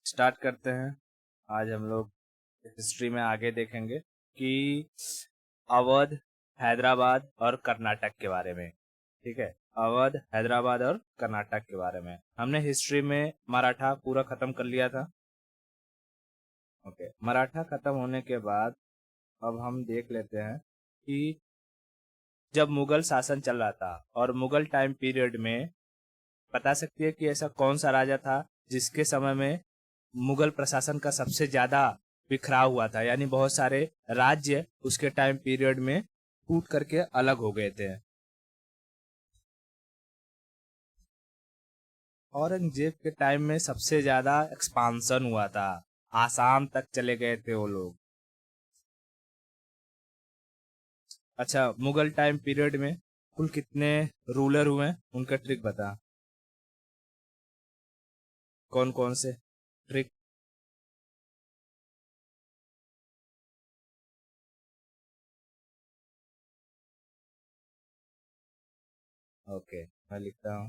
Start करते हैं। आज हम लोग हिस्ट्री में आगे देखेंगे कि अवध, हैदराबाद और कर्नाटक के बारे में। ठीक है, अवध, हैदराबाद और कर्नाटक के बारे में हमने हिस्ट्री में मराठा पूरा खत्म कर लिया था। ओके, मराठा खत्म होने के बाद अब हम देख लेते हैं कि जब मुगल शासन चल रहा था और मुगल टाइम पीरियड में बता सकती है कि ऐसा कौन सा राजा था जिसके समय में मुगल प्रशासन का सबसे ज्यादा बिखराव हुआ था, यानी बहुत सारे राज्य उसके टाइम पीरियड में टूट करके अलग हो गए थे। औरंगजेब के टाइम में सबसे ज्यादा एक्सपांसन हुआ था, आसाम तक चले गए थे वो लोग। अच्छा, मुगल टाइम पीरियड में कुल कितने रूलर हुए हैं उनका ट्रिक बता। कौन कौन से ट्रिक? ओके, मैं लिखता हूँ।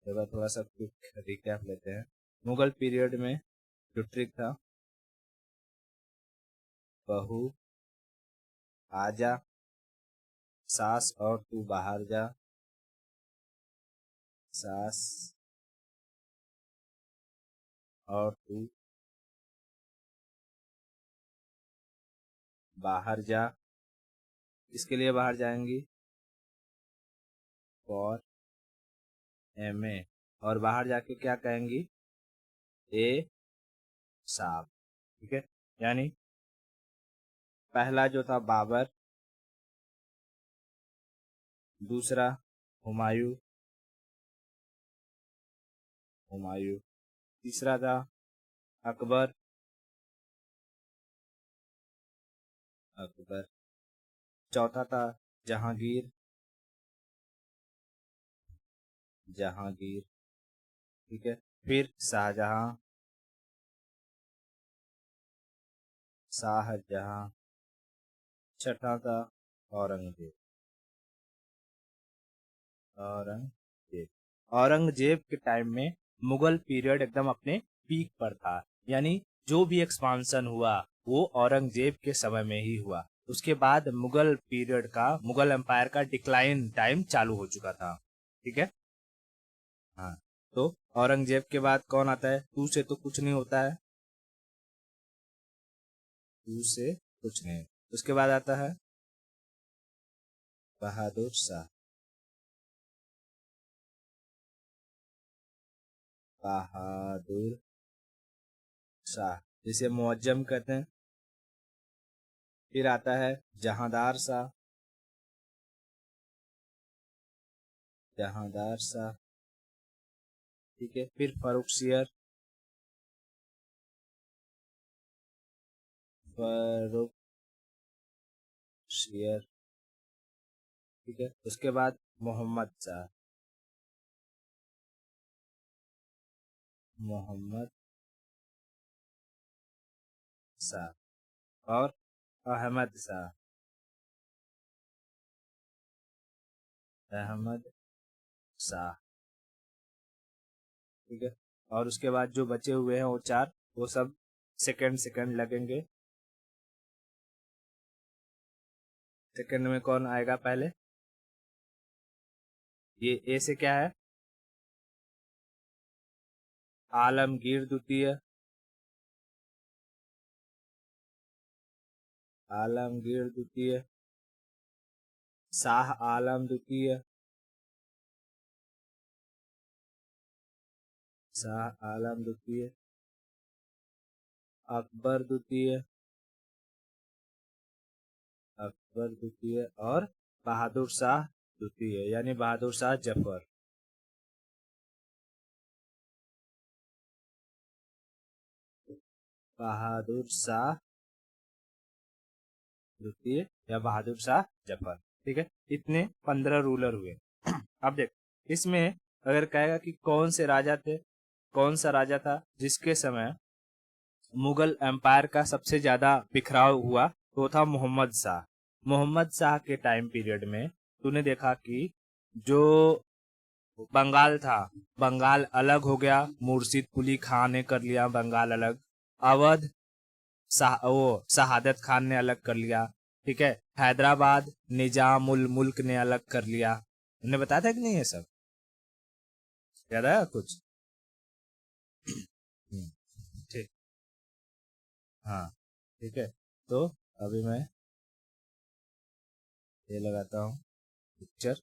एक बार थोड़ा सा क्विक रिकैप लेते हैं। मुगल पीरियड में जो ट्रिक था, बहू आजा, सास और तू बाहर जा, सास और तू बाहर जा। इसके लिए बाहर जाएंगी फॉर MA, और बाहर जाके क्या कहेंगी? ए साहब। ठीक है, यानी पहला जो था बाबर, दूसरा हुमायूं, हुमायूं, तीसरा था अकबर, अकबर, चौथा था जहांगीर, जहांगीर। ठीक है, फिर शाहजहां, शाहजहां, छठा था औरंगजेब, औरंगजेब। औरंगजेब के टाइम में मुगल पीरियड एकदम अपने पीक पर था, यानी जो भी एक्सपांसन हुआ वो औरंगजेब के समय में ही हुआ। उसके बाद मुगल पीरियड का, मुगल एम्पायर का डिक्लाइन टाइम चालू हो चुका था। ठीक है, हाँ। तो औरंगजेब के बाद कौन आता है? तू से तो कुछ नहीं होता है, तू से कुछ नहीं। उसके बाद आता है बहादुर शाह, बहादुर शाह जिसे मुअज्जम कहते हैं। फिर आता है जहांदार शाह, जहांदार शाह। ठीक है, फिर फर्रुखसियर, फर्रुखसियर। ठीक है, उसके बाद मोहम्मद शाह, मोहम्मद शाह, और अहमद शाह, अहमद शाह। ठीक है, और उसके बाद जो बचे हुए हैं वो चार, वो सब सेकंड सेकंड लगेंगे। सेकंड में कौन आएगा पहले? ये ए से क्या है? आलमगीर द्वितीय, आलमगीर द्वितीय, शाह आलम द्वितीय, शाह आलम द्वितीय, अकबर द्वितीय, अकबर द्वितीय, और बहादुर शाह द्वितीय, यानी बहादुर शाह जफर। बहादुर शाह द्वितीय या बहादुर शाह जफर। ठीक है, इतने 15 रूलर हुए। अब देख, इसमें अगर कहेगा कि कौन से राजा थे, कौन सा राजा था जिसके समय मुगल एम्पायर का सबसे ज्यादा बिखराव हुआ, तो वो था मोहम्मद शाह। मोहम्मद शाह के टाइम पीरियड में तूने देखा कि जो बंगाल था, बंगाल अलग हो गया, मुर्शिद कुली खान ने कर लिया बंगाल अलग। अवध वो शहादत खान ने अलग कर लिया। ठीक है, हैदराबाद निजाम उल मुल्क ने अलग कर लिया। उन्हें बताया था कि नहीं ये सब, याद आया कुछ? हम्म, ठीक। हाँ, ठीक है। तो अभी मैं ये लगाता हूँ picture,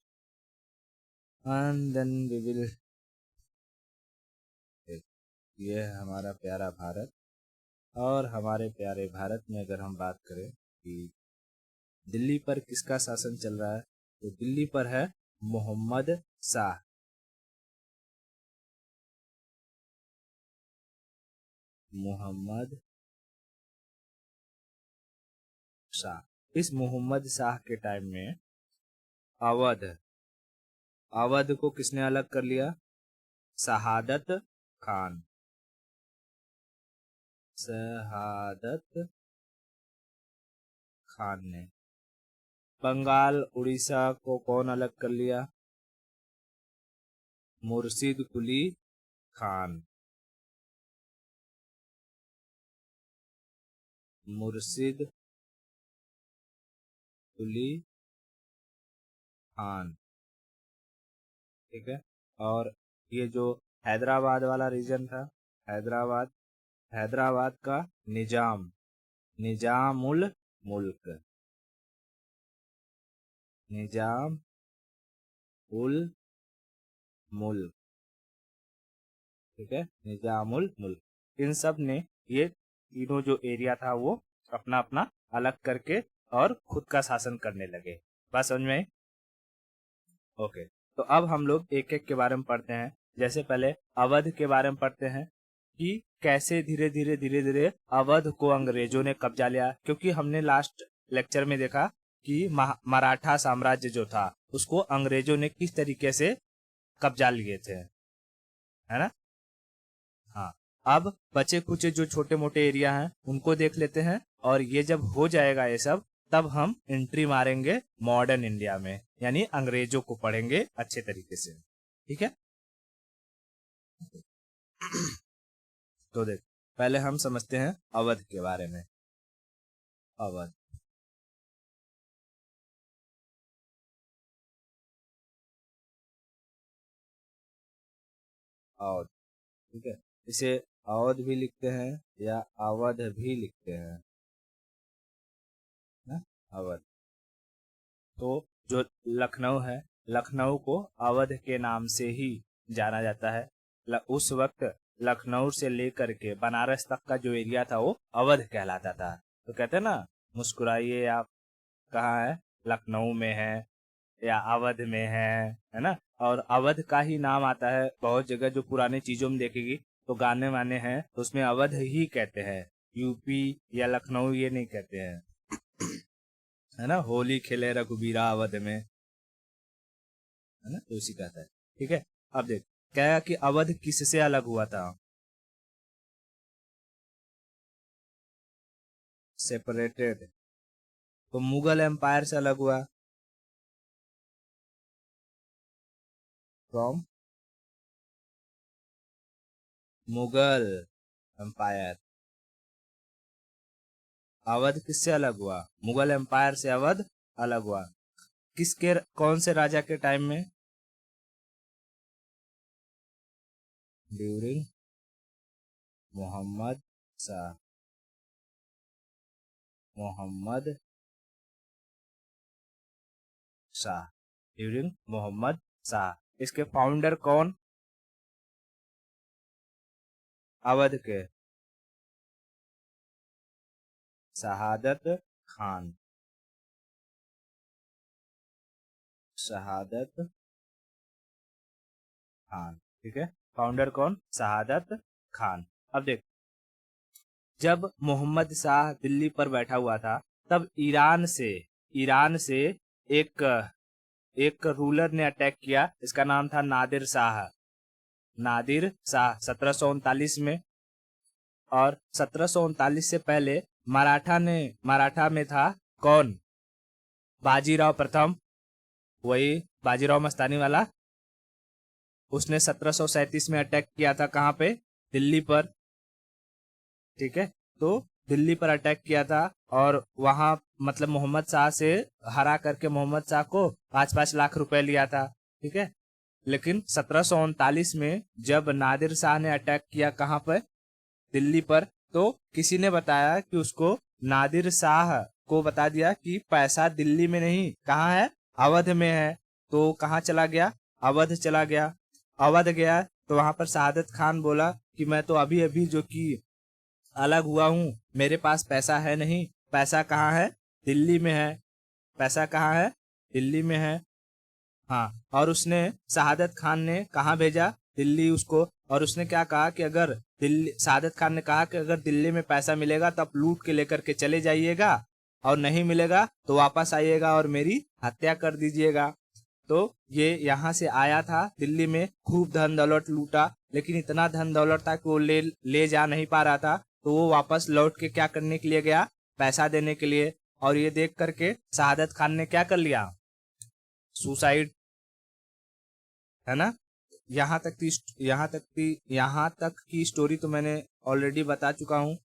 and then we will, ये है हमारा प्यारा भारत। और हमारे प्यारे भारत में अगर हम बात करें कि दिल्ली पर किसका शासन चल रहा है, तो दिल्ली पर है मोहम्मद शाह। मोहम्मद शाह। इस मोहम्मद शाह के टाइम में अवध, अवध को किसने अलग कर लिया? शहादत खान। शहादत खान ने। बंगाल उड़ीसा को कौन अलग कर लिया? मुर्शिद कुली खान। मुर्शिद कुली खान। ठीक है। और ये जो हैदराबाद वाला रीजन था, हैदराबाद, हैदराबाद का निजाम, निजामुल मुल्क, निजाम उल मुल्क। ठीक है, निजामुल मुल्क। इन सब ने ये तीनों जो एरिया था वो अपना अपना अलग करके और खुद का शासन करने लगे। बात समझ में आई? ओके। तो अब हम लोग एक एक के बारे में पढ़ते हैं। जैसे पहले अवध के बारे में पढ़ते हैं कि कैसे धीरे धीरे धीरे धीरे अवध को अंग्रेजों ने कब्जा लिया। क्योंकि हमने लास्ट लेक्चर में देखा कि मराठा साम्राज्य जो था उसको अंग्रेजों ने किस तरीके से कब्जा लिए थे, है ना? हाँ। अब बचे कुचे जो छोटे मोटे एरिया हैं उनको देख लेते हैं, और ये जब हो जाएगा ये सब, तब हम एंट्री मारेंगे मॉडर्न इंडिया में, यानी अंग्रेजों को पढ़ेंगे अच्छे तरीके से। ठीक है। तो देख, पहले हम समझते हैं अवध के बारे में। अवध, अवध। ठीक है, इसे अवध भी लिखते हैं या अवध भी लिखते हैं ना, अवध। तो जो लखनऊ है, लखनऊ को अवध के नाम से ही जाना जाता है। उस वक्त लखनऊ से लेकर के बनारस तक का जो एरिया था वो अवध कहलाता था। तो कहते हैं ना, मुस्कुराइए आप कहाँ है, लखनऊ में है या अवध में है ना? और अवध का ही नाम आता है बहुत जगह, जो पुराने चीजों में देखेगी तो गाने वाने हैं तो उसमें अवध ही कहते हैं, यूपी या लखनऊ ये नहीं कहते हैं, है ना? होली खेले रघुबीरा अवध में, है ना? तो इसी कहता है। ठीक है। अब देख, क्या है कि अवध किससे अलग हुआ था? सेपरेटेड। तो मुगल एम्पायर से अलग हुआ। From Mughal empire. अवध किससे अलग हुआ? मुगल एम्पायर से अवध अलग हुआ। किसके, कौन से राजा के टाइम में? ड्यूरिंग मोहम्मद शाह। मोहम्मद शाह, ड्यूरिंग मोहम्मद शाह। इसके फाउंडर कौन? अवध के शहादत खान। शहादत खान। ठीक है, फाउंडर कौन? शहादत खान। अब देख, जब मोहम्मद शाह दिल्ली पर बैठा हुआ था, तब ईरान से एक एक रूलर ने अटैक किया। इसका नाम था नादिर शाह। नादिर शाह 1739 में। और 1739 से पहले मराठा में था कौन? बाजीराव प्रथम। वही बाजीराव मस्तानी वाला। उसने 1737 में अटैक किया था कहाँ पे, दिल्ली पर, ठीक है। तो दिल्ली पर अटैक किया था और वहां मतलब मोहम्मद शाह से हरा करके मोहम्मद शाह को 5-5 लाख रुपए लिया था, ठीक है। लेकिन 1739 में जब नादिर शाह ने अटैक किया कहाँ पर, दिल्ली पर, तो किसी ने बताया कि उसको, नादिर शाह को बता दिया कि पैसा दिल्ली में नहीं, कहाँ है, अवध में है। तो कहाँ चला गया, अवध चला गया। अवध गया तो वहां पर शहादत खान बोला कि मैं तो अभी अभी जो कि अलग हुआ हूँ, मेरे पास पैसा है नहीं। पैसा कहाँ है, दिल्ली में है। पैसा कहाँ है, दिल्ली में है। हाँ, और उसने, शहादत खान ने कहाँ भेजा, दिल्ली उसको। और उसने क्या कहा कि अगर दिल्ली, शहादत खान ने कहा कि अगर दिल्ली में पैसा मिलेगा तो आप लूट के लेकर के चले जाइएगा, और नहीं मिलेगा तो वापस आइएगा और मेरी हत्या कर दीजिएगा। तो ये यहाँ से आया था दिल्ली में, खूब धन दौलत लूटा, लेकिन इतना धन दौलत था कि वो ले जा नहीं पा रहा था। तो वो वापस लौट के क्या करने के लिए गया, पैसा देने के लिए। और ये देख करके शहादत खान ने क्या कर लिया, सुसाइड, है ना। यहाँ तक की स्टोरी तो मैंने ऑलरेडी बता चुका हूँ,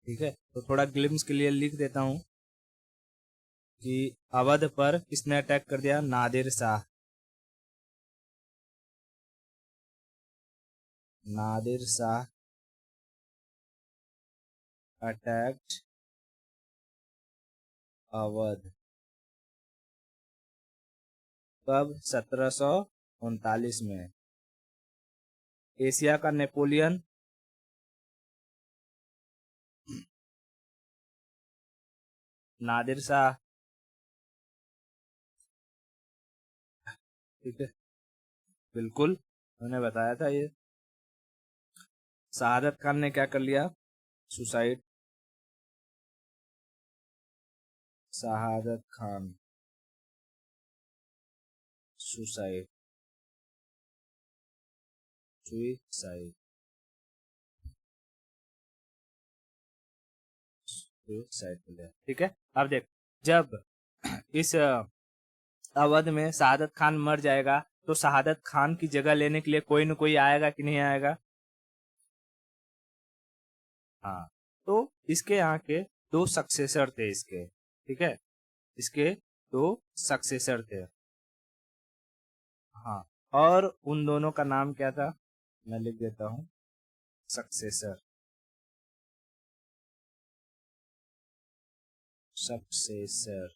ठीक है। तो थोड़ा ग्लिम्स के लिए लिख देता हूँ कि अवध पर किसने अटैक कर दिया, नादिर शाह। नादिर शाह अटैक्ड अवध, कब, 1739 में। एशिया का नेपोलियन, नादिर शाह, ठीक है, बिल्कुल मैंने बताया था ये। शहादत खान ने क्या कर लिया, सुसाइड। शहादत खान सुसाइड, सुसाइड, सुसाइड कर लिया, ठीक है। अब देख, जब इस अवध में शहादत खान मर जाएगा तो शहादत खान की जगह लेने के लिए कोई न कोई आएगा कि नहीं आएगा। हाँ, तो इसके यहाँ के दो सक्सेसर थे इसके, ठीक है, इसके दो सक्सेसर थे। हाँ, और उन दोनों का नाम क्या था, मैं लिख देता हूँ, सक्सेसर, सक्सेसर।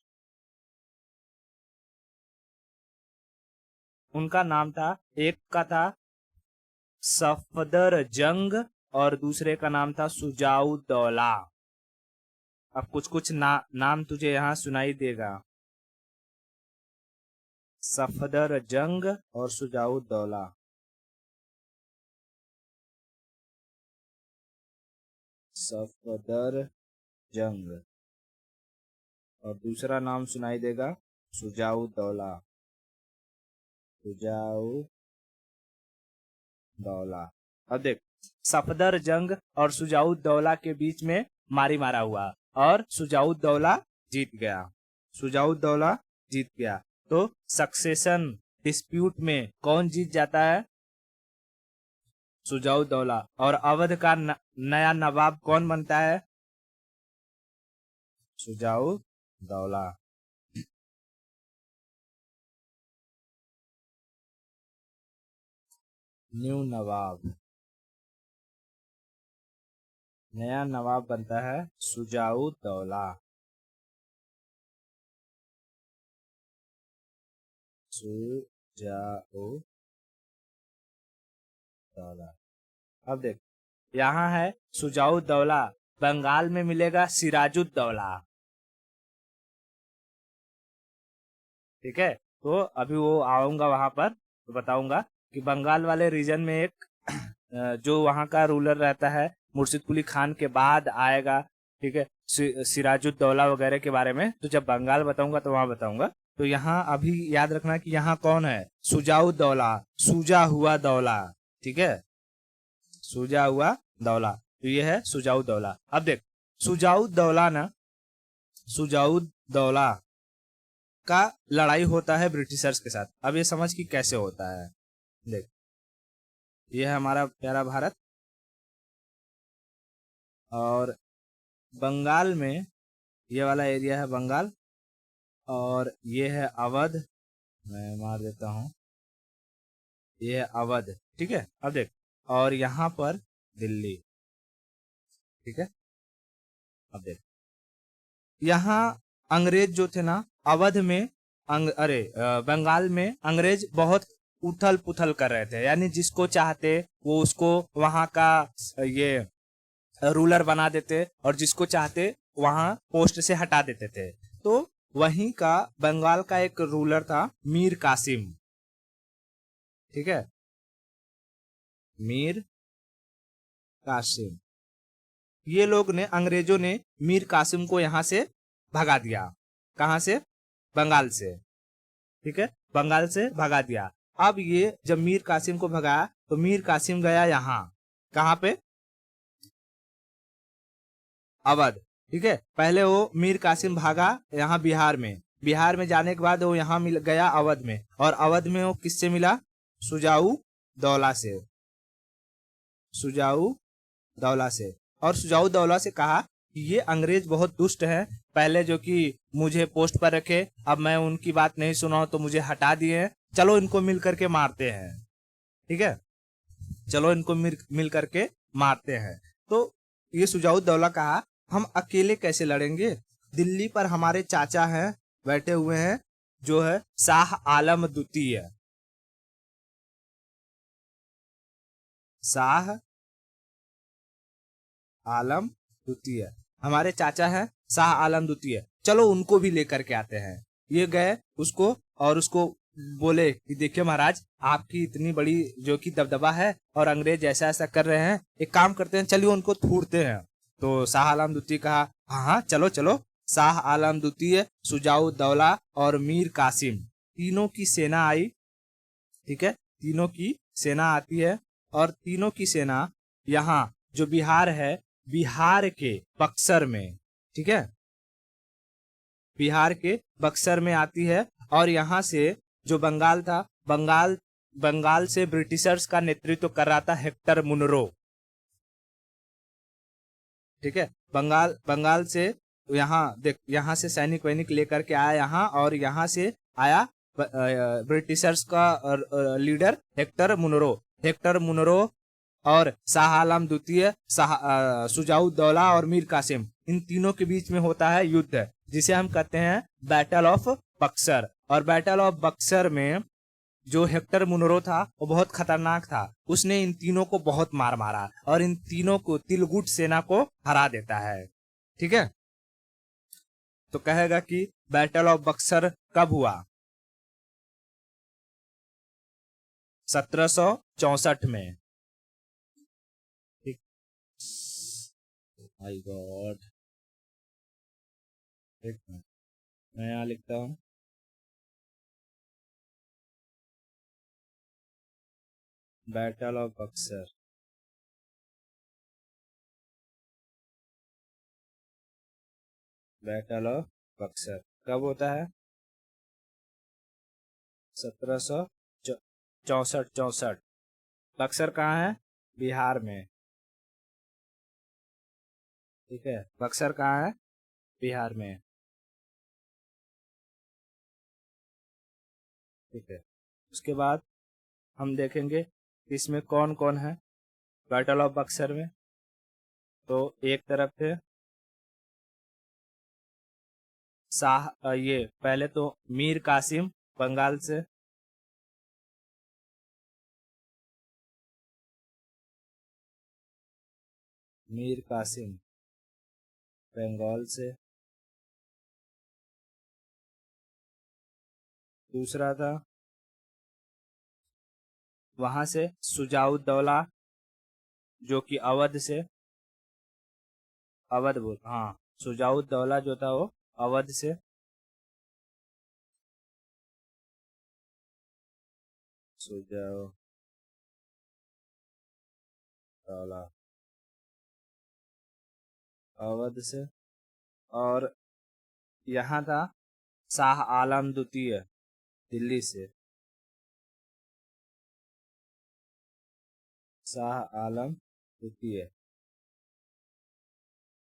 उनका नाम था, एक का था सफदर जंग और दूसरे का नाम था सुजाउद्दौला। अब कुछ कुछ नाम तुझे यहाँ सुनाई देगा, सफदर जंग और सुजाउद्दौला। सफदर जंग और दूसरा नाम सुनाई देगा सुजाउद्दौला, सुजाउद्दौला। अब देख, सफदर जंग और सुजाउद्दौला के बीच में मारी मारा हुआ और सुजाउद्दौला जीत गया, सुजाउद्दौला जीत गया। तो सक्सेशन डिस्प्यूट में कौन जीत जाता है, सुजाउद्दौला। और अवध का नया नवाब कौन बनता है, सुजाउद्दौला। न्यू नवाब, नया नवाब बनता है सुजाउद्दौला, सुजाउद्दौला। अब देख, यहाँ है सुजाउद्दौला, बंगाल में मिलेगा सिराजुद्दौला, ठीक है। तो अभी वो आऊंगा वहां पर तो बताऊंगा कि बंगाल वाले रीजन में एक जो वहां का रूलर रहता है मुर्शिद कुली खान के बाद आएगा, ठीक है, सिराजुद्दौला वगैरह के बारे में तो जब बंगाल बताऊंगा तो वहां बताऊंगा। तो यहाँ अभी याद रखना कि यहाँ कौन है, सुजाउद्दौला, सूजा हुआ दौला, ठीक है, सूजा हुआ दौला। तो ये है सुजाउद्दौला। अब देख, सुजाउद्दौला ना, सुजाउद्दौला का लड़ाई होता है ब्रिटिशर्स के साथ। अब ये समझ कि कैसे होता है। देख, ये है हमारा प्यारा भारत, और बंगाल में ये वाला एरिया है बंगाल, और ये है अवध। मैं मार देता हूँ, ये है अवध। ठीक है, अब देख, और यहाँ पर दिल्ली। ठीक है, अब देख, यहाँ अंग्रेज जो थे ना, अवध में बंगाल में अंग्रेज बहुत उथल पुथल कर रहे थे, यानी जिसको चाहते वो उसको वहां का ये रूलर बना देते, और जिसको चाहते वहां पोस्ट से हटा देते थे। तो वहीं का बंगाल का एक रूलर था मीर कासिम। ठीक है, मीर कासिम, ये लोग ने, अंग्रेजों ने मीर कासिम को यहां से भगा दिया। कहां से? बंगाल से। ठीक है, बंगाल से भगा दिया। अब ये जब मीर कासिम को भगाया तो मीर कासिम गया यहाँ, कहाँ पे? अवध। ठीक है, पहले वो मीर कासिम भागा यहाँ बिहार में, बिहार में जाने के बाद वो यहाँ मिल गया अवध में, और अवध में वो किससे मिला? सुजाऊ दौला से। सुजाऊ दौला से, और सुजाऊ दौला से कहा कि ये अंग्रेज बहुत दुष्ट हैं, पहले जो कि मुझे पोस्ट पर रखे, अब मैं उनकी बात नहीं सुना तो मुझे हटा दिए हैं, चलो इनको मिल करके मारते हैं। ठीक है, चलो इनको मिल करके मारते हैं। तो ये सुजाऊ दौला कहा हम अकेले कैसे लड़ेंगे, दिल्ली पर हमारे चाचा हैं, बैठे हुए हैं, जो है शाह आलम द्वितीय। शाह आलम द्वितीय हमारे चाचा है, शाह आलम द्वितीय, चलो उनको भी लेकर के आते हैं। ये गए उसको, और उसको बोले कि देखिए महाराज, आपकी इतनी बड़ी जो कि दबदबा है, और अंग्रेज ऐसा ऐसा कर रहे हैं, एक काम करते हैं, चलिए उनको थूरते हैं। तो शाह आलम द्वितीय कहा हाँ हाँ चलो चलो। शाह आलम द्वितीय, सुजाऊ दौला और मीर कासिम, तीनों की सेना आई। ठीक है, तीनों की सेना आती है, और तीनों की सेना यहाँ जो बिहार है, बिहार के बक्सर में, ठीक है, बिहार के बक्सर में आती है। और यहाँ से जो बंगाल था, बंगाल से ब्रिटिशर्स का नेतृत्व कर रहा था हेक्टर मुनरो। ठीक है, बंगाल से यहाँ देख, यहाँ से सैनिक वैनिक लेकर के आया यहाँ, और यहाँ से आया ब्रिटिशर्स का leader Hector Munro. Hector Munro और शाह आलम द्वितीय, सुजाऊ दौला और मीर कासिम, इन तीनों के बीच में होता है युद्ध, जिसे हम कहते हैं बैटल ऑफ बक्सर। और बैटल ऑफ बक्सर में जो हेक्टर मुनरो था वो बहुत खतरनाक था, उसने इन तीनों को बहुत मार मारा, और इन तीनों को, तिलगुट सेना को हरा देता है। ठीक है, तो कहेगा कि बैटल ऑफ बक्सर कब हुआ? 1764 में। ठीक, माय गॉड, एक मिनट, मैं यहाँ लिखता हूँ battle of Buxar. Battle of Buxar कब होता है? 1764। बक्सर कहाँ है? बिहार में। ठीक है, बक्सर कहाँ है? बिहार में। ठीक है, उसके बाद हम देखेंगे कि इसमें कौन कौन है बैटल ऑफ बक्सर में। तो एक तरफ थे ये पहले तो मीर कासिम बंगाल से, मीर कासिम बंगाल से। दूसरा था वहां से सुजाऊ दौला, जो कि अवध से, अवध बोल, हाँ, सुजाऊ दौला जो था वो अवध से। सुजाऊ दौला अवध से। और यहाँ था शाह आलम द्वितीय दिल्ली से, शाह आलम द्वितीय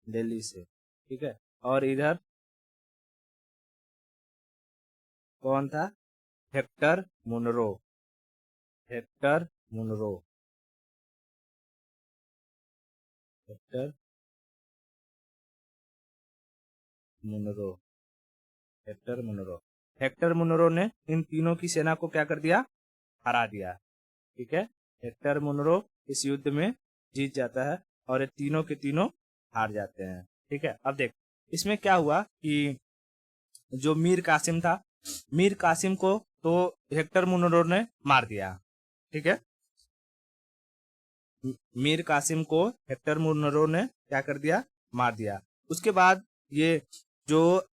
दिल्ली से, ठीक है। और इधर कौन था? Hector Munro, Hector Munro, Hector Munro, Hector Munro. Hector Munro ने इन तीनों की सेना को क्या कर दिया? हरा दिया, ठीक है। हेक्टर मुनरो इस युद्ध में जीत जाता है और ये तीनों के तीनों हार जाते हैं, ठीक है। अब देख इसमें क्या हुआ कि जो मीर कासिम था, मीर कासिम को तो हेक्टर मुनरो ने मार दिया, ठीक है। मीर कासिम को हेक्टर मुनरो ने क्या कर दिया? मार दिया। उसके बाद ये जो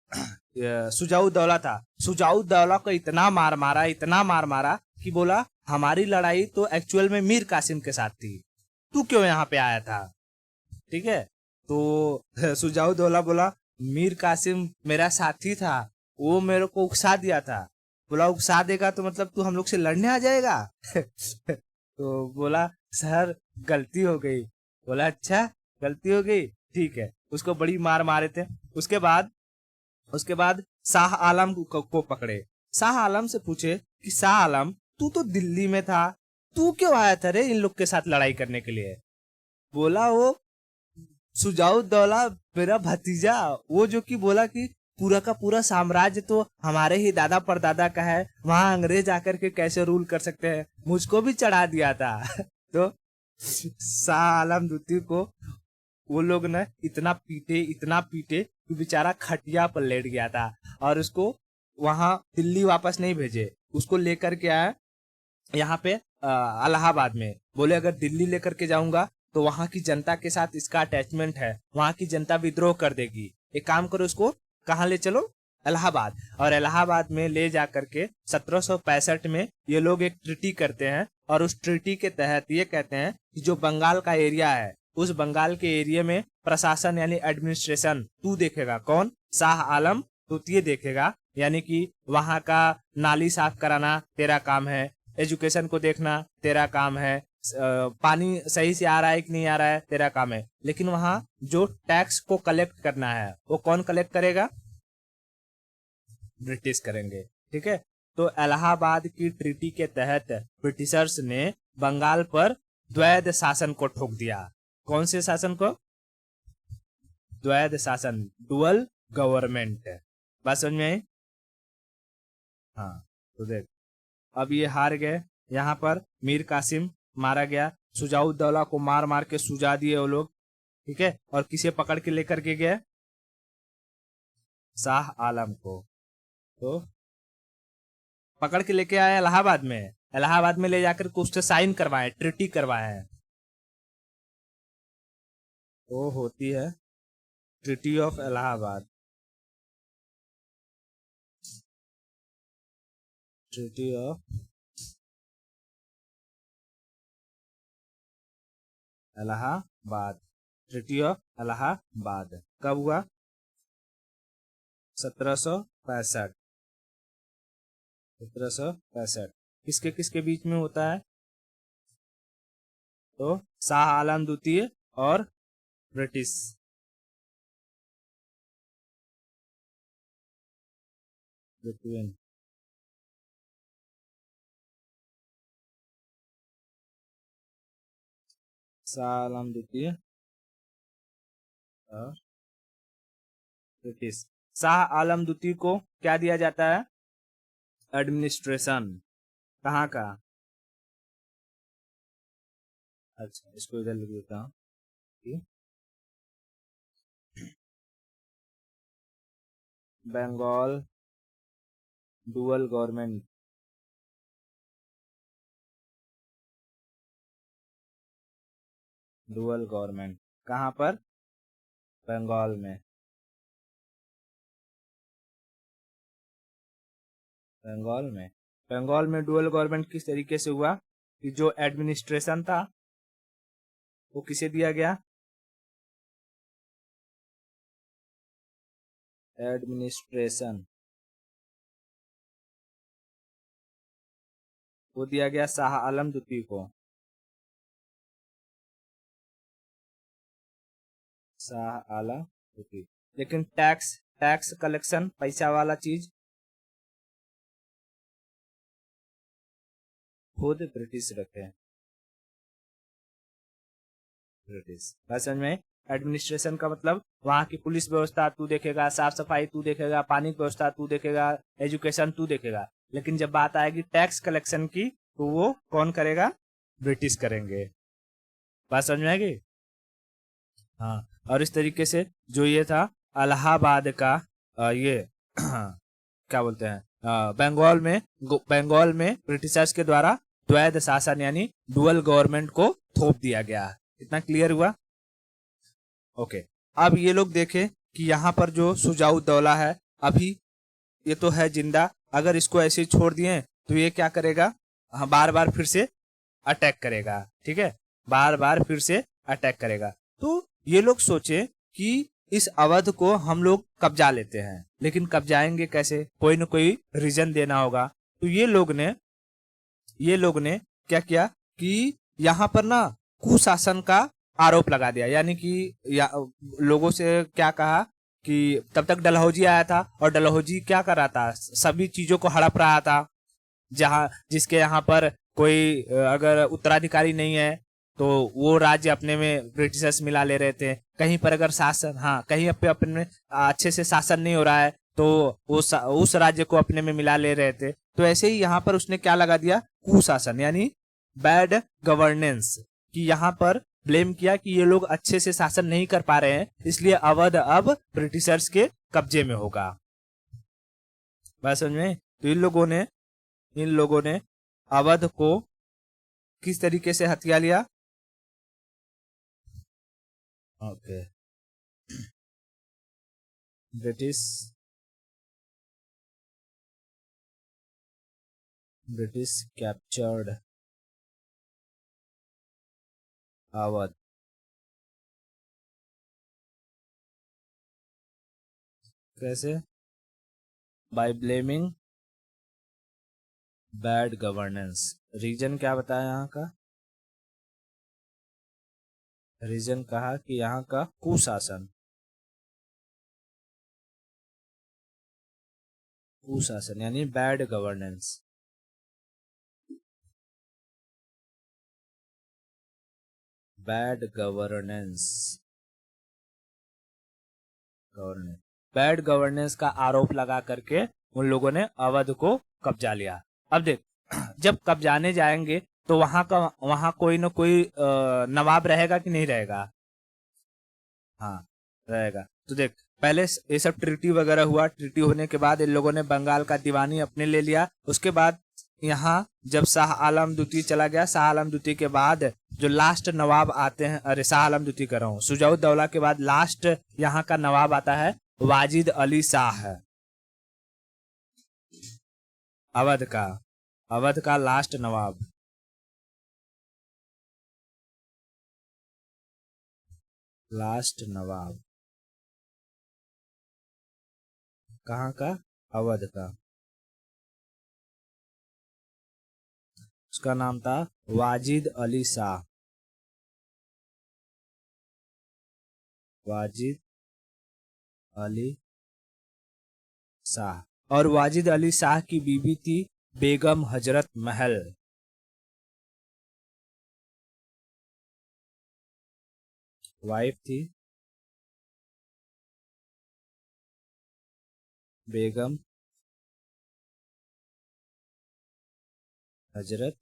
सुजाउद्दौला था, सुजाउद्दौला को इतना मार मारा, इतना मार मारा कि बोला हमारी लड़ाई तो एक्चुअल में मीर कासिम के साथ थी, तू क्यों यहाँ पे आया था, ठीक है। तो सुजाउद्दौला बोला मीर कासिम मेरा साथी था, वो मेरे को उकसा दिया था। बोला उकसा देगा तो मतलब तू हम लोग से लड़ने आ जाएगा? तो बोला सर गलती हो गई। बोला अच्छा गलती हो गई, ठीक है। उसको बड़ी मार मारे थे। उसके बाद शाह आलम को पकड़े। शाह आलम से पूछे कि शाह आलम तू तो दिल्ली में था, तू क्यों आया था रे इन लोग के साथ लड़ाई करने के लिए? बोला वो सुजाउद्दौला मेरा भतीजा, वो जो कि बोला कि पूरा का पूरा साम्राज्य तो हमारे ही दादा परदादा का है, वहां अंग्रेज आकर के कैसे रूल कर सकते हैं, मुझको भी चढ़ा दिया था। तो शाह आलम द्वितीय को वो लोग ने इतना पीटे, इतना पीटे कि बेचारा खटिया पर लेट गया था। और उसको वहां दिल्ली वापस नहीं भेजे, उसको लेकर के आया यहाँ पे इलाहाबाद में। बोले अगर दिल्ली लेकर के जाऊंगा तो वहां की जनता के साथ इसका अटैचमेंट है, वहां की जनता विद्रोह कर देगी, एक काम करो इसको कहाँ ले चलो? इलाहाबाद। और इलाहाबाद में ले जा करके 1765 में ये लोग एक ट्रीटी करते हैं और उस ट्रीटी के तहत ये कहते हैं कि जो बंगाल का एरिया है, उस बंगाल के एरिया में प्रशासन यानी एडमिनिस्ट्रेशन तू देखेगा। कौन? शाह आलम द्वितीय देखेगा। यानी कि वहां का नाली साफ कराना तेरा काम है, एजुकेशन को देखना तेरा काम है, पानी सही से आ रहा है कि नहीं आ रहा है तेरा काम है। लेकिन वहां जो टैक्स को कलेक्ट करना है वो कौन कलेक्ट करेगा? ब्रिटिश करेंगे, ठीक है। तो इलाहाबाद की ट्रीटी के तहत ब्रिटिशर्स ने बंगाल पर द्वैध शासन को ठोक दिया। कौन से शासन को? द्वैध शासन, डुअल गवर्नमेंट। बात समझ में आई? हाँ। तो देख अब ये हार गए, यहाँ पर मीर कासिम मारा गया, सुजाउद्दौला को मार मार के सुजा दिए वो लोग, ठीक है। और किसे पकड़ के लेकर के गए? शाह आलम को। तो पकड़ के लेके आए इलाहाबाद में, इलाहाबाद में ले जाकर के उससे साइन करवाए, ट्रीटी करवाए हैं। वो होती है treaty of Allahabad, treaty of Allahabad, treaty of Allahabad कब हुआ? 1765, 1765। किसके किसके बीच में होता है? तो शाह आलम द्वितीय और ब्रिटिश, बिटवीन। शाह आलम द्वितीय और ब्रिटिश। शाह आलम द्वितीय को क्या दिया जाता है? एडमिनिस्ट्रेशन। कहाँ का? अच्छा इसको इधर लिख देता हूँ कि Bengal dual government, dual government कहाँ पर? बंगाल में, बंगाल में। बंगाल में डुअल गवर्नमेंट किस तरीके से हुआ कि जो एडमिनिस्ट्रेशन था वो किसे दिया गया? एडमिनिस्ट्रेशन वो दिया गया शाह आलम द्वितीय को। शाह आलम द्वितीय। लेकिन टैक्स टैक्स कलेक्शन, पैसा वाला चीज, खुद ब्रिटिश रखे हैं। ब्रिटिश बात समझ में। एडमिनिस्ट्रेशन का मतलब वहाँ की पुलिस व्यवस्था तू देखेगा, साफ सफाई तू देखेगा, पानी की व्यवस्था तू देखेगा, एजुकेशन तू देखेगा। लेकिन जब बात आएगी टैक्स कलेक्शन की तो वो कौन करेगा? ब्रिटिश करेंगे। बात समझ में आएगी? हाँ। और इस तरीके से जो ये था इलाहाबाद का ये क्या बोलते हैं, बंगाल में ब्रिटिशर्स के द्वारा द्वैध शासन यानी डुअल गवर्नमेंट को थोप दिया गया। इतना क्लियर हुआ? ओके। अब ये लोग देखें कि यहाँ पर जो शुजाउद्दौला है अभी ये तो है जिंदा, अगर इसको ऐसे ही छोड़ दिए तो ये क्या करेगा? हाँ, बार बार फिर से अटैक करेगा। ठीक है, बार बार फिर से अटैक करेगा। तो ये लोग सोचे कि इस अवध को हम लोग कब्जा लेते हैं, लेकिन कब्जाएंगे कैसे? कोई न कोई रीजन देना होगा। तो ये लोग ने क्या किया कि यहाँ पर ना कुशासन का आरोप लगा दिया। यानी कि लोगों से क्या कहा कि तब तक डलहौजी आया था और डलहौजी क्या कर रहा था? सभी चीजों को हड़प रहा था। जहाँ जिसके यहाँ पर कोई अगर उत्तराधिकारी नहीं है तो वो राज्य अपने में ब्रिटिशर्स मिला ले रहे थे। कहीं पर अगर शासन, हाँ, कहीं पे अपने में अच्छे से शासन नहीं हो रहा है तो उस राज्य को अपने में मिला ले रहे थे। तो ऐसे ही यहाँ पर उसने क्या लगा दिया? कुशासन यानी बैड गवर्नेंस, कि यहाँ पर ब्लेम किया कि ये लोग अच्छे से शासन नहीं कर पा रहे हैं, इसलिए अवध अब ब्रिटिशर्स के कब्जे में होगा। बात समझ में? तो इन लोगों ने अवध को किस तरीके से हथिया लिया? ओके। British captured Awadh. कैसे? By blaming bad governance. Reason क्या बताया यहाँ का? रीजन कहा कि यहाँ का कुशासन यानी बैड गवर्नेंस। बैड गवर्नेंस का आरोप लगा करके उन लोगों ने अवध को कब्जा लिया। अब देख, जब कब्जाने जाएंगे तो वहां कोई न कोई नवाब रहेगा कि नहीं रहेगा? हाँ, रहेगा। तो देख, पहले ये सब ट्रीटी वगैरह हुआ। ट्रीटी होने के बाद इन लोगों ने बंगाल का दीवानी अपने ले लिया। उसके बाद यहाँ जब शाह आलम द्वितीय चला गया, शाह आलम द्वितीय के बाद जो लास्ट नवाब आते हैं, अरे शाह आलम द्वितीय कर रहा हूँ, शुजाउद्दौला के बाद लास्ट यहाँ का नवाब आता है वाजिद अली शाह। अवध का लास्ट नवाब। कहाँ का? अवध का। उसका नाम था वाजिद अली शाह। वाजिद अली शाह। और वाजिद अली शाह की बीवी थी बेगम हजरत महल। वाइफ थी बेगम हजरत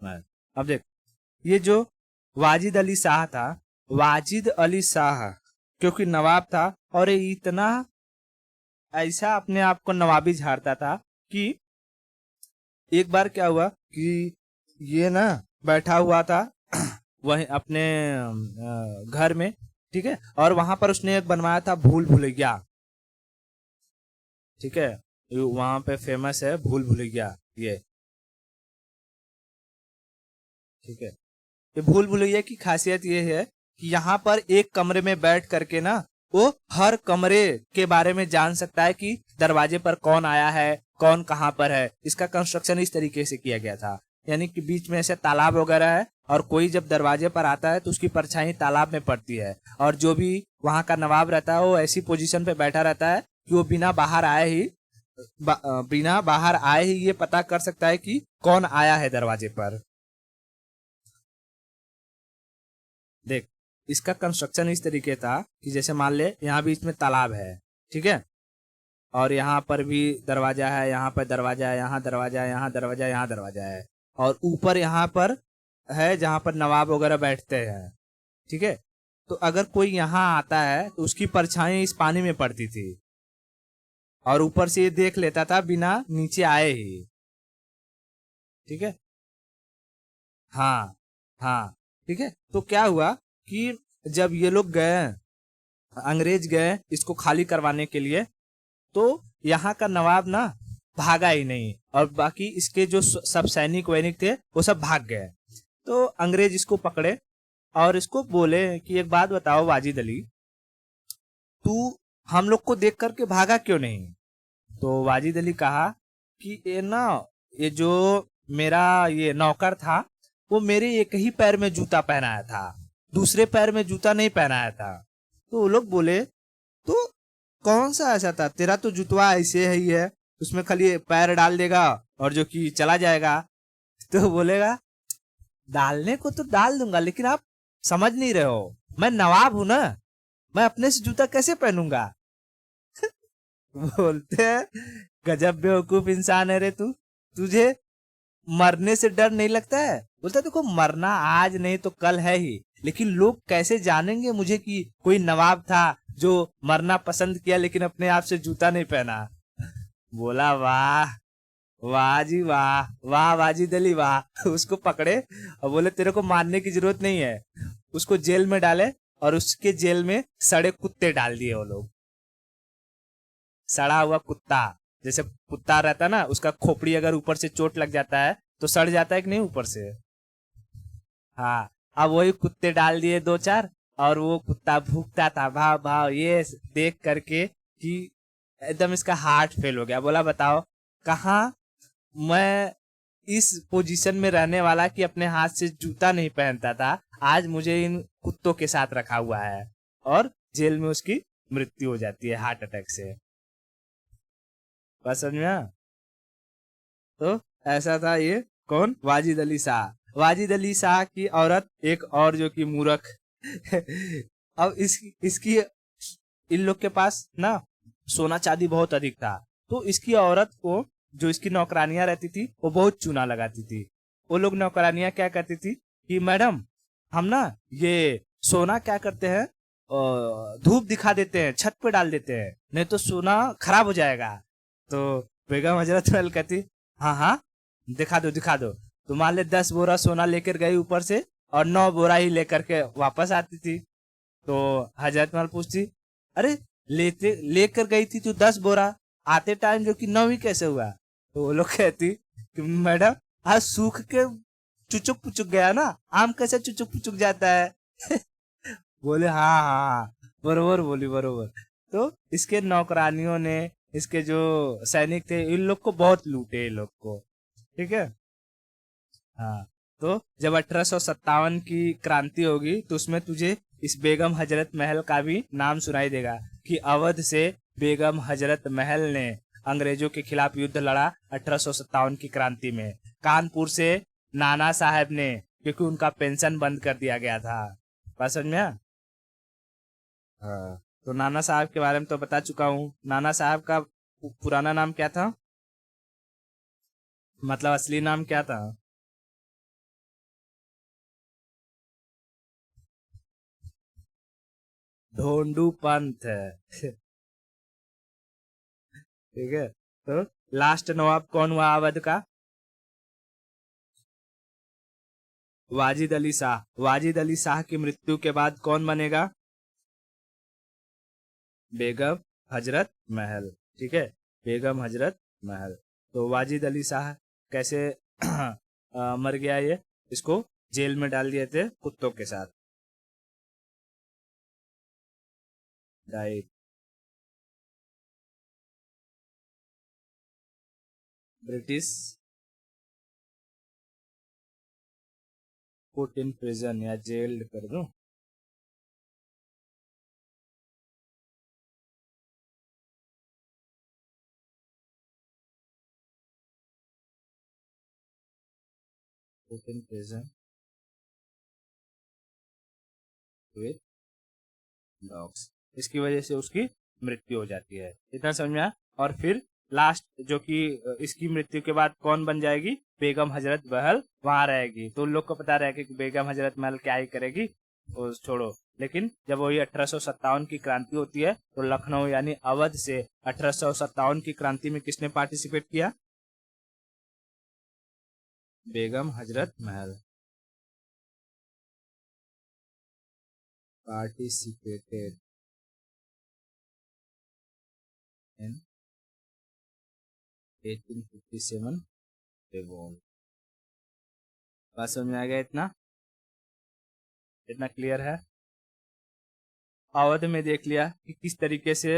महल। अब देख, ये जो वाजिद अली शाह था, वाजिद अली शाह क्योंकि नवाब था और ये इतना ऐसा अपने आप को नवाबी झाड़ता था कि एक बार क्या हुआ कि ये ना बैठा हुआ था वहीं अपने घर में, ठीक है, और वहां पर उसने एक बनवाया था भूल भुलैया। ठीक है, वहां पे फेमस है भूल भुलैया ये। ठीक है, ये भूल भुलैया की खासियत ये है कि यहाँ पर एक कमरे में बैठ करके ना वो हर कमरे के बारे में जान सकता है कि दरवाजे पर कौन आया है, कौन कहाँ पर है। इसका कंस्ट्रक्शन इस तरीके से किया गया था, यानी कि बीच में ऐसे तालाब वगैरह है और कोई जब दरवाजे पर आता है तो उसकी परछाई तालाब में पड़ती है, और जो भी वहां का नवाब रहता है वो ऐसी पोजीशन पे बैठा रहता है कि वो बिना बाहर आए ही ये पता कर सकता है कि कौन आया है दरवाजे पर। देख, इसका कंस्ट्रक्शन इस तरीके था कि जैसे मान ले यहाँ बीच में तालाब है, ठीक है, और यहाँ पर भी दरवाजा है, यहाँ पर दरवाजा है, यहाँ दरवाजा है, यहाँ दरवाजा है, यहाँ दरवाजा है, और ऊपर यहाँ पर है जहाँ पर नवाब वगैरह बैठते हैं, ठीक है। तो अगर कोई यहाँ आता है तो उसकी परछाई इस पानी में पड़ती थी और ऊपर से ये देख लेता था बिना नीचे आए ही, ठीक है। हाँ, हाँ, ठीक है। तो क्या हुआ कि जब ये लोग गए, अंग्रेज गए इसको खाली करवाने के लिए, तो यहाँ का नवाब ना भागा ही नहीं, और बाकी इसके जो सब सैनिक वैनिक थे वो सब भाग गए। तो अंग्रेज इसको पकड़े और इसको बोले कि एक बात बताओ वाजिद अली, तू हम लोग को देख करके भागा क्यों नहीं? तो वाजिद अली कहा कि ये जो मेरा ये नौकर था वो मेरे एक ही पैर में जूता पहनाया था, दूसरे पैर में जूता नहीं पहनाया था। तो वो लोग बोले तो कौन सा ऐसा था, तेरा तो जूतवा ऐसे ही है, उसमें खाली पैर डाल देगा और जो कि चला जाएगा। तो बोलेगा डालने को तो डाल दूंगा, लेकिन आप समझ नहीं रहे हो, मैं नवाब हूं ना, मैं अपने से जूता कैसे पहनूंगा? बोलते हैं गजब बेवकूफ इंसान है रे तू, तुझे मरने से डर नहीं लगता है? बोलता देखो मरना आज नहीं तो कल है ही, लेकिन लोग कैसे जानेंगे मुझे कि कोई नवाब था जो मरना पसंद किया लेकिन अपने आप से जूता नहीं पहना। बोला वाह, वाह जी वाह, वाह वाजिद अली वाह। उसको पकड़े और बोले तेरे को मारने की जरूरत नहीं है, उसको जेल में डाले, और उसके जेल में सड़े कुत्ते डाल दिए वो लोग। सड़ा हुआ कुत्ता, जैसे कुत्ता रहता ना उसका खोपड़ी अगर ऊपर से चोट लग जाता है तो सड़ जाता है कि नहीं ऊपर से। हाँ, अब वही कुत्ते डाल दिए दो चार, और वो कुत्ता भूखता था भाव भाव, ये देख करके कि एकदम इसका हार्ट फेल हो गया। बोला बताओ कहाँ मैं इस पोजीशन में रहने वाला कि अपने हाथ से जूता नहीं पहनता था, आज मुझे इन कुत्तों के साथ रखा हुआ है, और जेल में उसकी मृत्यु हो जाती है हार्ट अटैक से। बस समझ में आया? तो ऐसा था ये कौन, वाजिद अली शाह। वाजिद अली शाह की औरत एक और जो कि मूर्ख। अब इसकी इन लोग के पास ना सोना चांदी बहुत अधिक था, तो इसकी औरत को जो इसकी नौकरानियां रहती थी वो बहुत चूना लगाती थी। वो लोग नौकरानियां क्या कहती थी कि मैडम हम ना ये सोना क्या करते हैं, धूप दिखा देते हैं, छत पे डाल देते हैं, नहीं तो सोना खराब हो जाएगा। तो बेगम हजरत महल कहती हाँ हाँ दिखा दो दिखा दो। तो मान ले 10 बोरा सोना लेकर गई ऊपर से, और 9 बोरा ही लेकर के वापस आती थी। तो हजरत महल पूछती अरे लेते लेकर गई थी तू 10 बोरा, आते टाइम जो कि 9 ही कैसे हुआ? तो वो लोग कहती कि मैडम आज सूख के चुचुक पुचुक गया ना, आम कैसे चुचुक पुचुक जाता है? बोले हाँ हाँ हाँ, बरोबर बोली बरोबर। तो इसके नौकरानियों ने, इसके जो सैनिक थे, इन लोग को बहुत लूटे इन लोग को, ठीक है। हाँ, तो जब 1857 की क्रांति होगी तो उसमें तुझे इस बेगम हजरत महल का भी नाम सुनाई देगा कि अवध से बेगम हजरत महल ने अंग्रेजों के खिलाफ युद्ध लड़ा 1857 की क्रांति में। कानपुर से नाना साहब ने, क्योंकि उनका पेंशन बंद कर दिया गया था। बात समझ में आया? हाँ, तो नाना साहब के बारे में तो बता चुका हूँ। नाना साहब का पुराना नाम क्या था, मतलब असली नाम क्या था? ढोंडू पंथ है। ठीक है, तो लास्ट नवाब कौन हुआ अवध का? वाजिद अली शाह। वाजिद अली शाह की मृत्यु के बाद कौन बनेगा? बेगम हजरत महल, ठीक है, बेगम हजरत महल। तो वाजिद अली शाह कैसे मर गया ये? इसको जेल में डाल दिए थे कुत्तों के साथ। Died, British put in prison या जेल्ड कर दूं, put in prison with dogs, इसकी वजह से उसकी मृत्यु हो जाती है। इतना समझ में आया। और फिर लास्ट जो कि इसकी मृत्यु के बाद कौन बन जाएगी, बेगम हजरत महल वहां रहेगी। तो उन लोग को पता रहेगा कि बेगम हजरत महल क्या ही करेगी, वो छोड़ो। लेकिन जब वही 1857 की क्रांति होती है तो लखनऊ यानी अवध से 1857 की क्रांति में किसने पार्टिसिपेट किया, Begum Hazrat Mahal participated in 1857 revolt। बात समझ में आ गया? इतना क्लियर है। अवध में देख लिया कि किस तरीके से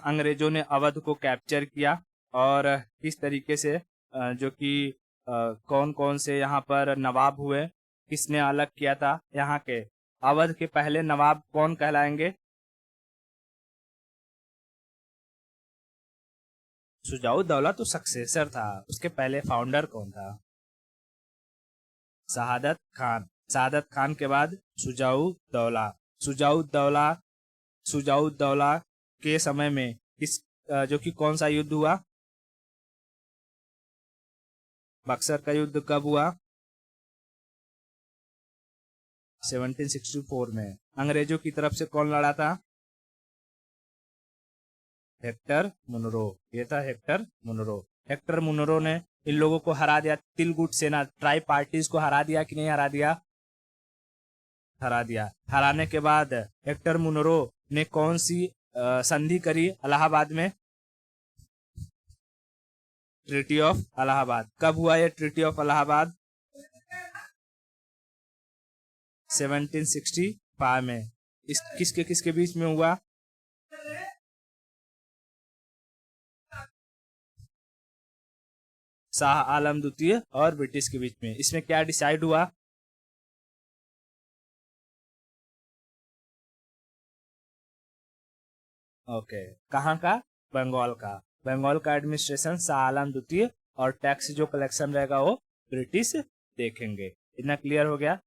अंग्रेजों ने अवध को कैप्चर किया और किस तरीके से जो कि कौन कौन से यहाँ पर नवाब हुए, किसने अलग किया था यहाँ के। अवध के पहले नवाब कौन कहलाएंगे, शुजाउद्दौला तो सक्सेसर था, उसके पहले फाउंडर कौन था, शहादत खान। शहादत खान के बाद शुजाउद्दौला। शुजाउद्दौला शुजाउद्दौला के समय में किस जो कि कौन सा युद्ध हुआ, बक्सर का युद्ध कब हुआ, 1764 में। अंग्रेजों की तरफ से कौन लड़ा था, हेक्टर मुनरो। ये था हेक्टर मुनरो। हेक्टर मुनरो ने इन लोगों को हरा दिया, तिलगुट सेना ट्राई पार्टीज को हरा दिया कि नहीं हरा दिया, हरा दिया। हराने के बाद हेक्टर मुनरो ने कौन सी संधि करी इलाहाबाद में, ट्रीटी ऑफ इलाहाबाद। कब हुआ ये ट्रीटी ऑफ इलाहाबाद, 1765 में। इस किसके किसके बीच में हुआ, शाह आलम द्वितीय और ब्रिटिश के बीच में। इसमें क्या डिसाइड हुआ, ओके कहाँ का, बंगाल का। बंगाल का एडमिनिस्ट्रेशन शाह आलम द्वितीय और टैक्स जो कलेक्शन रहेगा वो ब्रिटिश देखेंगे। इतना क्लियर हो गया।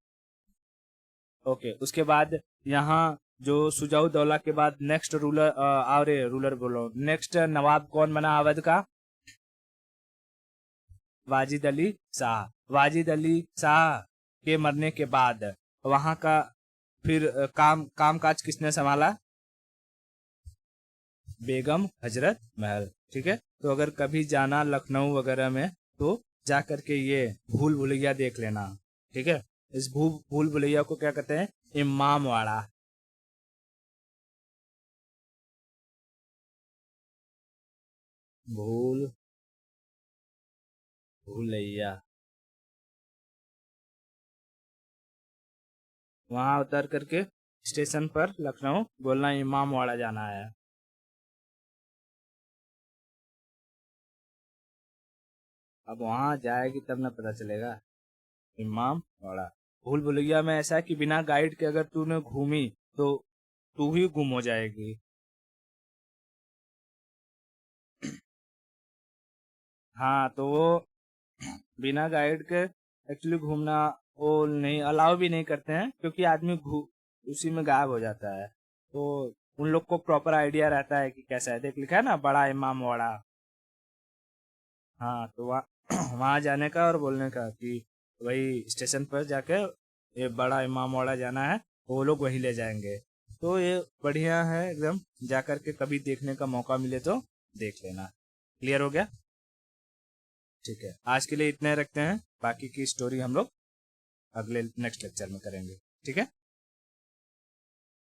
ओके उसके बाद यहाँ जो शुजाउद्दौला के बाद नेक्स्ट रूलर और रूलर बोलो, नेक्स्ट नवाब कौन बना अवध का, वाजिद अली शाह। वाजिद अली शाह के मरने के बाद वहां का फिर कामकाज किसने संभाला, बेगम हजरत महल। ठीक है, तो अगर कभी जाना लखनऊ वगैरह में तो जा करके ये भूल भुलैया देख लेना। ठीक है, इस भूल भुलैया को क्या कहते हैं, इमामवाड़ा। भूल भुलैया। वहां उतर करके स्टेशन पर लखनऊ बोलना इमामवाड़ा जाना है। अब वहां जाएगी तब ना पता चलेगा, इमामवाड़ा। भूल भुलैया में ऐसा है कि बिना गाइड के अगर तूने घूमी तो तू ही गुम हो जाएगी। हाँ तो वो बिना गाइड के एक्चुअली घूमना वो नहीं अलाउ भी नहीं करते हैं, क्योंकि आदमी उसी में गायब हो जाता है। तो उन लोग को प्रॉपर आइडिया रहता है कि कैसा है। देख लिखा है ना बड़ा इमामवाड़ा। हाँ तो वहाँ वहाँ जाने का और बोलने का कि वही स्टेशन पर जाके ये बड़ा इमामवाड़ा जाना है, वो लोग वही ले जाएंगे। तो ये बढ़िया है एकदम, जा करके कभी देखने का मौका मिले तो देख लेना। क्लियर हो गया? ठीक है, आज के लिए इतने रखते हैं, बाकी की स्टोरी हम लोग अगले नेक्स्ट लेक्चर में करेंगे। ठीक है।